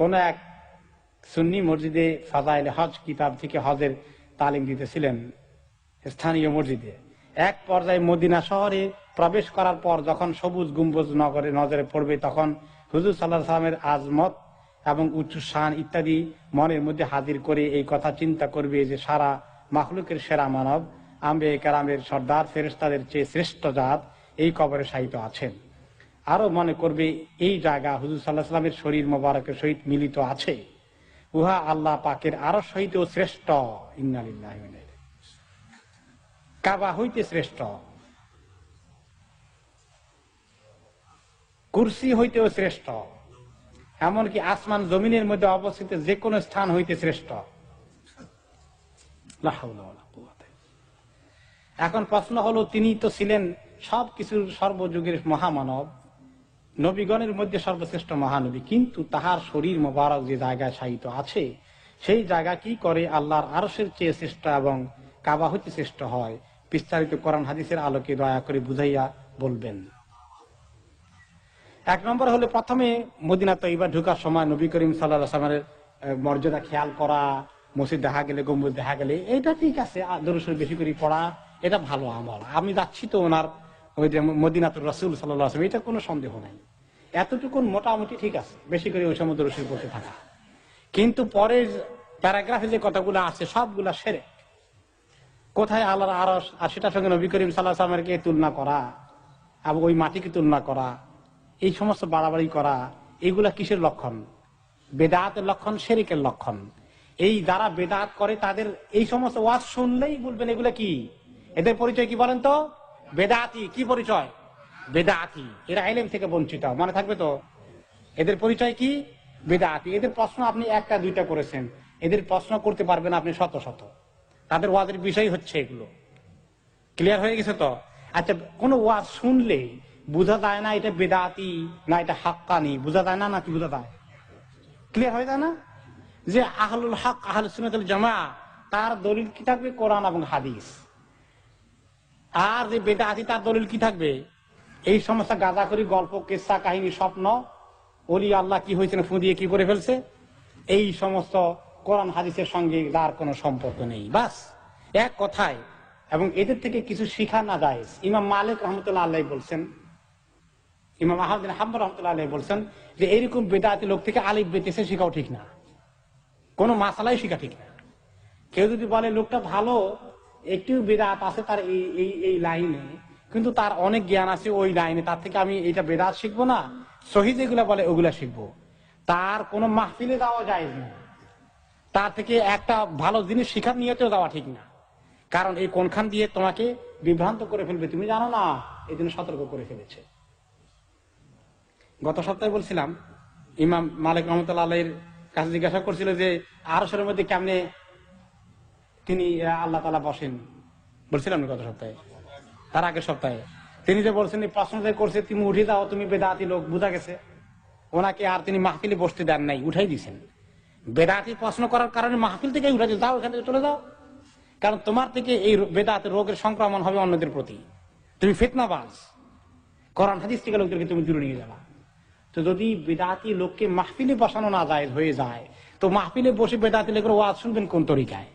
কোন এক সুন্নি মসজিদে ফাজাইলে হজ কিতাব থেকে হজের তালিম দিতেছিলেন স্থানীয় মসজিদে। এক পর্যায়ে মদিনা শহরে প্রবেশ করার পর যখন সবুজ গম্বুজ নজরে পড়বে, তখন হুজুর সাল্লাল্লাহু আলাইহি সাল্লামের আজমত এবং উচ্চ শান ইত্যাদি মনের মধ্যে হাজির করে এই কথা চিন্তা করবে যে সারা মাখলুকের সেরা মানব আম্বিয়া কেরামের সর্দার ফেরেশতাদের চেয়ে শ্রেষ্ঠ জাত এই কবরে শায়িত আছেন। আরো মনে করবে এই জায়গা হুজুর সাল্লাল্লাহু আলাইহি সাল্লামের শরীর মোবারকের সহিত মিলিত আছে, উহা আল্লাহ পাকের আরশ হইতেও শ্রেষ্ঠ। ইন্না লিল্লাহি ওয়া ইন্না ইলাইহি রাজিউন। কাবা হইতে শ্রেষ্ঠ, কুরসি হইতেও শ্রেষ্ঠ, এমনকি আসমান জমিনের মধ্যে অবস্থিত যে কোনো স্থান হইতে শ্রেষ্ঠ। লা হাওলা ওয়ালা কুওয়াতা। এখন প্রশ্ন হলো, তিনি তো ছিলেন সবকিছুর সর্বযুগের মহামানব, নবীগণের মধ্যে সর্বশ্রেষ্ঠ মহানবী, কিন্তু তাহার শরীর মোবারক যে জায়গায় শায়িত আছে সেই জায়গা কি করে আল্লাহর আরশের চেয়ে শ্রেষ্ঠ এবং কাবা হইতে শ্রেষ্ঠ হয়? বিস্তারিত কোরআন হাদিসের আলোকে দয়া করে বুঝাইয়া বলবেন। এক নম্বর হলো, প্রথমে মদিনা তৈবা ঢোকার সময় নবী করিম সাল্লাল্লাহু আলাইহি ওয়াসাল্লামের মর্যাদা খেয়াল করা, মসজিদ দেখা গেলে, গম্বুজ দেখা গেলে, এটা ঠিক আছে, দরুদ শরীফ বেশি করে পড়া, এটা ভালো আমল। আমি যাচ্ছি তো ওনার ওই যে মদিনাতুর রাসূল সাল্লাল্লাহু আলাইহি ওয়াসাল্লাম, এটা কোনো সন্দেহ নাই, এতটুকু মোটামুটি ঠিক আছে, বেশি করে ওই সময় দরুদ শরীফ পড়তে থাকা। কিন্তু পরের প্যারাগ্রাফে যে কথাগুলো আছে সবগুলা শিরক। কোথায় আল্লাহর আরশ, আর সেটার সঙ্গে নবী করিম সাল্লাল্লাহু আলাইহি ওয়াসাল্লামকে তুলনা করা এবং ওই মাটিকে তুলনা করা, এই সমস্ত বাড়াবাড়ি করা, এইগুলা কিসের লক্ষণ? বেদাতের লক্ষণ, শিরকের লক্ষণ। এই যারা বেদাত করে তাদের এই সমস্ত ওয়াজ শুনলেই বলবেন এগুলা কি, এদের পরিচয় কি বলেন তো? বেদাতি। কি পরিচয়? বেদাতি। এরা ইলম থেকে বঞ্চিত, মনে থাকবে তো। এদের পরিচয় কি? বেদাতি। এদের প্রশ্ন আপনি একটা দুইটা করেছেন, এদের প্রশ্ন করতে পারবেন আপনি শত শত। তাদের ওয়াজের বিষয় হচ্ছে এগুলো। ক্লিয়ার হয়ে গেছে তো? আচ্ছা, কোন ওয়াজ শুনলে বোঝা যায় না এটা বেদাতি না এটা হাক্কানি? বোঝা যায় না, নাকি বোঝা যায়? ক্লিয়ার হয়ে যায় না? যে আহলুল হক, আহলুস সুন্নাত ওয়াল জামাআহ, তার দলিল কি থাকবে? কোরআন এবং হাদিস। আর যে বেদাতি, তার দলিল কি থাকবে? এই সমস্ত গাঁজাখুরি গল্প, কিসসা কাহিনী, স্বপ্ন, ওলি আল্লাহ কি হয়েছে, ফু দিয়ে কি করে ফেলছে, এই সমস্ত কোরআন হাদিসের সঙ্গে তার কোনো সম্পর্ক নেই। বাস এক কথায়। এবং এদের থেকে কিছু শিখা না যায়। ইমাম মালিক রহমতুল্লাহ আলাইহি বলছেন, ইমাম আহমদ বিন হাম্বল রহমতুল্লাহ আলাইহি বলছেন যে এইরকম বেদাতি লোক থেকে আলিফ বেতেছে শিখাও ঠিক না, কোনো মাসালাই শিখা ঠিক না। কেউ যদি বলে লোকটা ভালো, একটু বেদাত আছে তার এই লাইনে, কিন্তু তার অনেক জ্ঞান আছে ওই লাইনে, তার থেকে আমি এইটা বেদাত শিখবো না, সহি যেগুলা বলে ওগুলা শিখবো, তার কোনো মাহফিলে যাওয়া যায় না, তার থেকে একটা ভালো জিনিস শিখার নিয়েতেও যাওয়া ঠিক না। কারণ এই কোনখান দিয়ে তোমাকে বিভ্রান্ত করে ফেলবে তুমি জানো না, এই জন্য সতর্ক করে ফেলেছে। গত সপ্তাহে বলছিলাম, ইমাম মালিক রহমতুল্লাহ আলাইহির কাছে জিজ্ঞাসা করছিল যে আরশের মধ্যে কেমনে তিনি আল্লাহ তাআলা বসেন, বলছিলাম না গত সপ্তাহে, তার আগের সপ্তাহে। তিনি যে বলছেন, এই প্রশ্ন যে করছে তুমি উঠে যাও, তুমি বেদাতি লোক, বোঝা গেছে। ওনাকে আর তিনি মাহফিলে বসতে দেন নাই, উঠাই দিয়েছেন। বেদাতি প্রশ্ন করার কারণে মাহফিল থেকে উঠে যাও, এখান থেকে চলে যাও, কারণ তোমার থেকে এই বেদাতের রোগের সংক্রমণ হবে অন্যদের প্রতি, তুমি ফিতনাবাজ, কোরআন হাদিস থেকে লোকদেরকে তুমি দূরে নিয়ে যাবা। তো যদি বেদাতি লোককে মাহফিলে বসানো না যায় হয়ে যায়, তো মাহফিলে বসে বেদাতি লোকের ওয়াজ শুনবেন কোন তরিকায়?